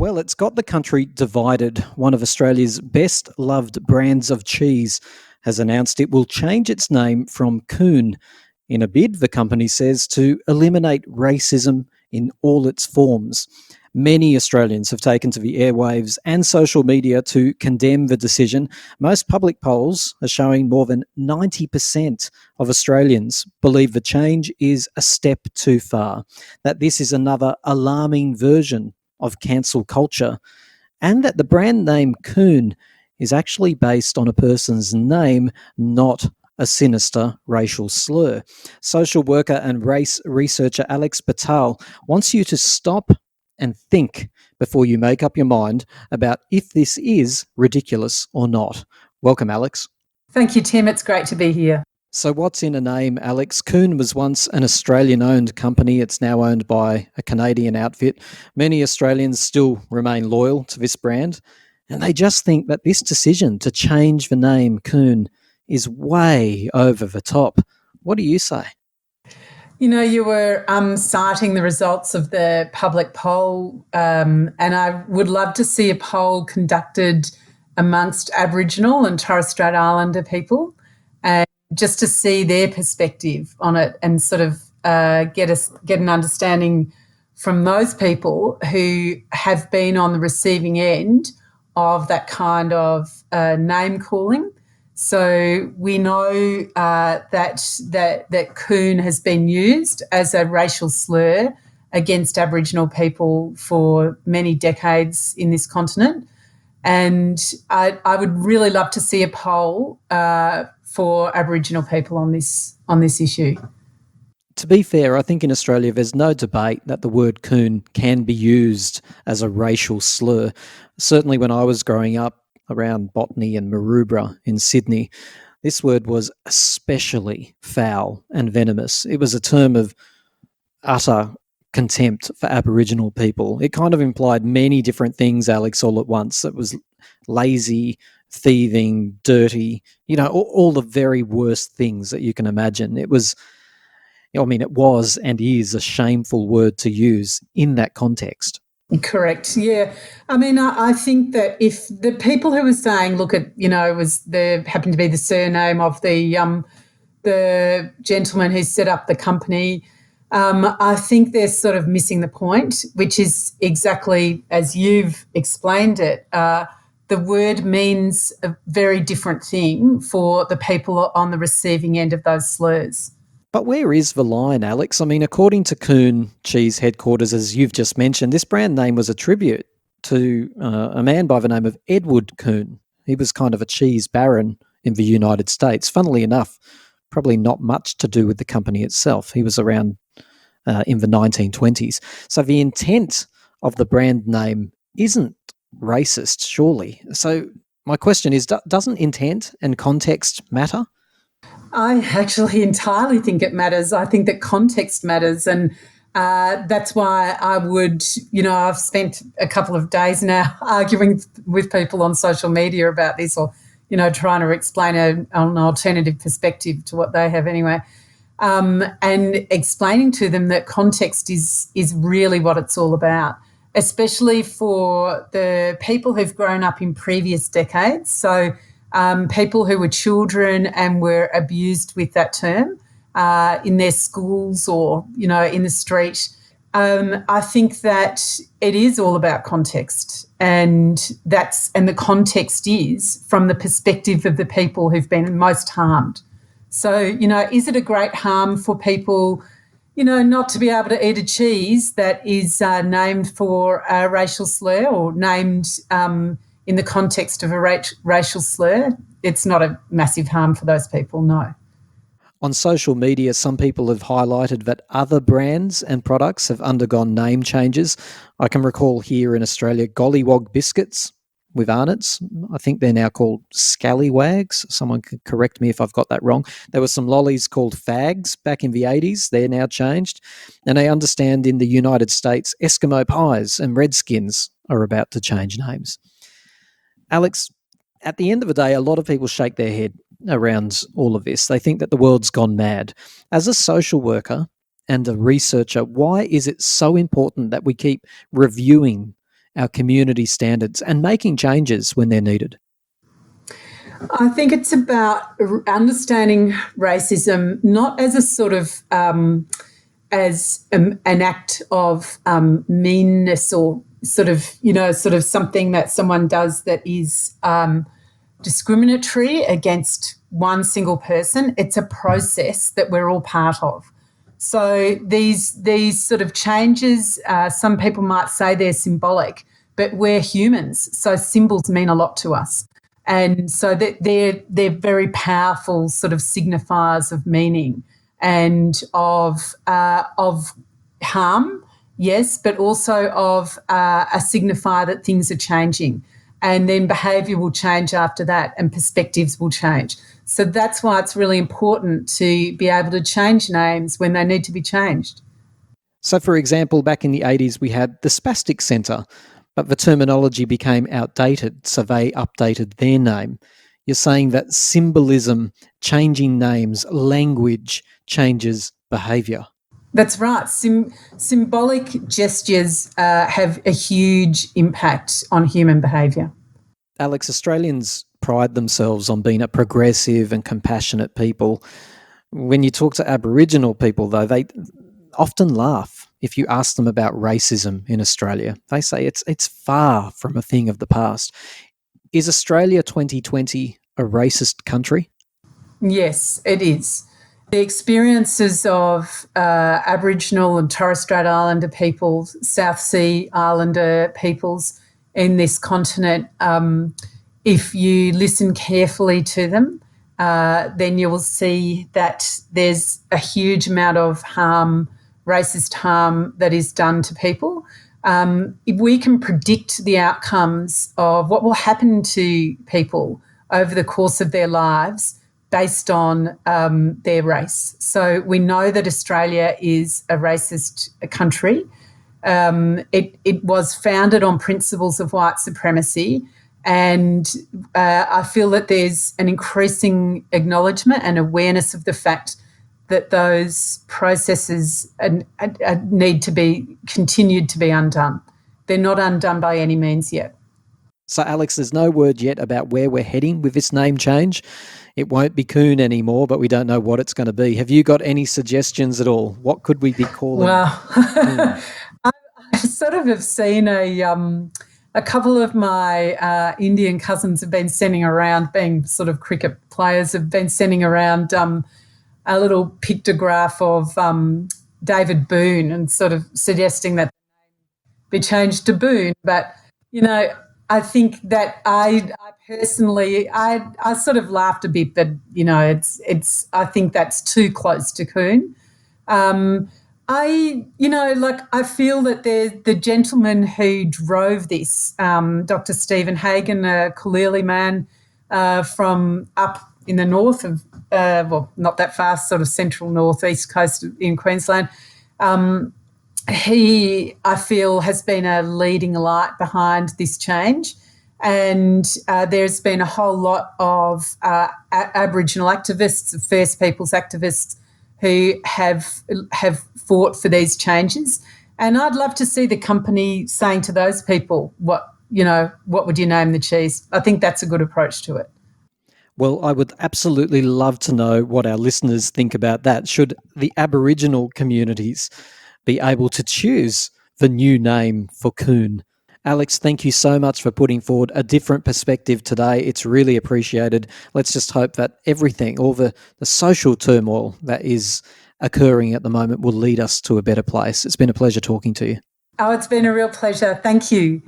Well, it's got the country divided. One of Australia's best loved brands of cheese has announced it will change its name from COON in a bid, the company says, to eliminate racism in all its forms. Many Australians have taken to the airwaves and social media to condemn the decision. Most public polls are showing more than 90% of Australians believe the change is a step too far, that this is another alarming version of cancel culture, and that the brand name COON is actually based on a person's name, not a sinister racial slur. Social worker and race researcher Alex Bhathal wants you to stop and think before you make up your mind about if this is ridiculous or not. Welcome, Alex. Thank you, Tim. It's great to be here. So what's in a name, Alex? COON was once an Australian-owned company. It's now owned by a Canadian outfit. Many Australians still remain loyal to this brand, and they just think that this decision to change the name COON is way over the top. What do you say? You know, you were citing the results of the public poll, and I would love to see a poll conducted amongst Aboriginal and Torres Strait Islander people, and just to see their perspective on it and sort of get an understanding from those people who have been on the receiving end of that kind of name calling. So we know that COON has been used as a racial slur against Aboriginal people for many decades in this continent. And I would really love to see a poll for Aboriginal people on this issue. To be fair, I think in Australia there's no debate that the word COON can be used as a racial slur. Certainly when I was growing up around Botany and Maroubra in Sydney, this word was especially foul and venomous. It was a term of utter contempt for Aboriginal people. It kind of implied many different things, Alex, all at once. It was lazy, thieving, dirty, all the very worst things that you can imagine. It was and is a shameful word to use in that context. Correct. Yeah. I mean, I think that if the people who were saying, look at, it was happened to be the surname of the gentleman who set up the company, I think they're sort of missing the point, which is exactly as you've explained it. The word means a very different thing for the people on the receiving end of those slurs. But where is the line, Alex? I mean, according to COON Cheese headquarters, as you've just mentioned, this brand name was a tribute to a man by the name of Edward COON. He was kind of a cheese baron in the United States. Funnily enough, probably not much to do with the company itself. He was around in the 1920s. So the intent of the brand name isn't racist, surely. So my question is, doesn't intent and context matter? I actually entirely think it matters. I think that context matters, and that's why I would, I've spent a couple of days now arguing with people on social media about this, or, trying to explain an alternative perspective to what they have anyway, and explaining to them that context is really what it's all about, especially for the people who've grown up in previous decades. So people who were children and were abused with that term in their schools or, in the street. I think that it is all about context, and the context is from the perspective of the people who've been most harmed. So, is it a great harm for people, not to be able to eat a cheese that is named for a racial slur or named in the context of a racial slur? It's not a massive harm for those people, no. On social media, some people have highlighted that other brands and products have undergone name changes. I can recall here in Australia, Gollywog biscuits with Arnott's. I think they're now called Scallywags. Someone could correct me if I've got that wrong. There were some lollies called Fags back in the 80s. They're now changed. And I understand in the United States, Eskimo pies and Redskins are about to change names. Alex, at the end of the day, a lot of people shake their head around all of this. They think that the world's gone mad. As a social worker and a researcher, why is it so important that we keep reviewing our community standards and making changes when they're needed? I think it's about understanding racism not as a sort of an act of meanness or sort of something that someone does that is discriminatory against one single person. It's a process that we're all part of. So these sort of changes, some people might say they're symbolic, but we're humans, so symbols mean a lot to us. And so they're very powerful sort of signifiers of meaning and of harm, yes, but also of a signifier that things are changing. And then behaviour will change after that and perspectives will change. So that's why it's really important to be able to change names when they need to be changed. So, for example, back in the 80s, we had the Spastic Centre, but the terminology became outdated, so they updated their name. You're saying that symbolism, changing names, language changes behaviour. That's right. Symbolic gestures have a huge impact on human behaviour. Alex, Australians pride themselves on being a progressive and compassionate people. When you talk to Aboriginal people, though, they often laugh if you ask them about racism in Australia. They say it's far from a thing of the past. Is Australia 2020 a racist country? Yes, it is. The experiences of Aboriginal and Torres Strait Islander peoples, South Sea Islander peoples in this continent, if you listen carefully to them, then you will see that there's a huge amount of harm, racist harm that is done to people. If we can predict the outcomes of what will happen to people over the course of their lives based on their race. So we know that Australia is a racist country. It was founded on principles of white supremacy, and I feel that there's an increasing acknowledgement and awareness of the fact that those processes need to be continued to be undone. They're not undone by any means yet. So, Alex, there's no word yet about where we're heading with this name change. It won't be COON anymore, but we don't know what it's going to be. Have you got any suggestions at all? What could we be calling? Well, I sort of have seen a couple of my Indian cousins have been sending around, being sort of cricket players, have been sending around a little pictograph of David Boone and sort of suggesting that be changed to Boone. But, you know, I think that I personally, I sort of laughed a bit that, you know, I think that's too close to COON. I feel that the gentleman who drove this, Dr. Stephen Hagan, a Kalili man from up in the north of, not that far, sort of central northeast coast in Queensland, he, I feel, has been a leading light behind this change. And there's been a whole lot of Aboriginal activists, First Peoples activists, who have fought for these changes. And I'd love to see the company saying to those people, what would you name the cheese? I think that's a good approach to it. Well, I would absolutely love to know what our listeners think about that. Should the Aboriginal communities be able to choose the new name for COON? Alex, thank you so much for putting forward a different perspective today. It's really appreciated. Let's just hope that everything, all the social turmoil that is occurring at the moment, will lead us to a better place. It's been a pleasure talking to you. Oh, it's been a real pleasure. Thank you.